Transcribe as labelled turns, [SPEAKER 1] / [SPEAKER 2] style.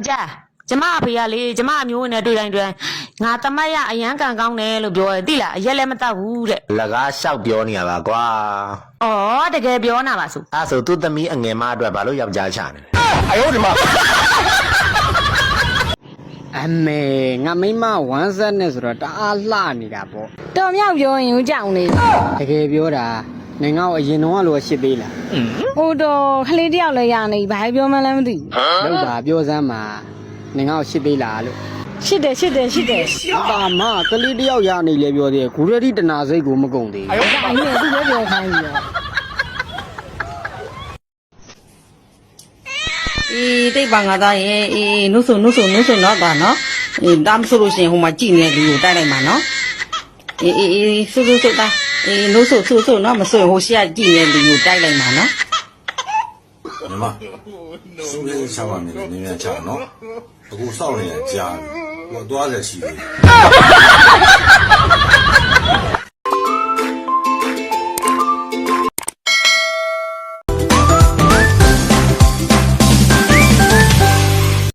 [SPEAKER 1] 家，这嘛不要哩，这嘛မျိုးနဲ့တွေ့တိုင်းတွေ့ငါတမတ်ရအရန်ကန်ကောင်းတယ်လို့ပြောတယ်သိလားအရက်လည်းမတောက်ဘူးတဲ့
[SPEAKER 2] လကားလျှောက်ပြောနေရပါကွာ
[SPEAKER 1] ဩတကယ်ပြောနာပါဆို
[SPEAKER 2] အဲ့ဆိုသူ့သမီးအငယ်မအတွက်ဘာလို့ယောက်ျားချနေလဲ
[SPEAKER 3] 哎呦我的妈！
[SPEAKER 4] အမေငါမိမဝမ်းဆက်နဲ့ဆိုတော့တအားလှနေတာပေါ့
[SPEAKER 1] တော်မြောက်ပြောရင်ဦးကြောင်နေ
[SPEAKER 4] တကယ်ပြောတာနေငါ့ကိုအရင်တော့လို့ရှစ်သေးလား
[SPEAKER 1] ဟိုတော့ခလေးတယောက်လည်းရနေဘာပြောမှလည်းမသိ
[SPEAKER 4] လောက်ပါပြောစမ်းမှာနေငါ့ကိုရှစ်သေးလားလို့
[SPEAKER 1] ရှစ်တယ်
[SPEAKER 4] ပါမကလေးတယောက်ရနေလေပြောသေးတယ်ဂူရတိတနာစိတ်ကိုမကုန်သေး
[SPEAKER 1] အဲ့ဒါအင်းသူလည်းပြောခိုင်းပြီးတော့
[SPEAKER 5] တိတ်ပါငါသားရဲ့နှုတ်ဆိုတော့ဒါနော်ဒါမဆိုလို့ရှိရင်ဟိုမှာကြည်နေတဲ့လူကိုတိုက်လိုက်မှာနော်ဆိုတာနှုတ်ဆိုနော်မဆိုရင်ဟိုရှိကကြည်နေတဲ့လူကိုတိုက်လိုက်မှာနော်
[SPEAKER 6] ညီမစုလေးချပါမယ်နင်းမြန်ချနော်အခုစောင့်နေရကြာပြီဟိုသွားရရှိသေးတယ်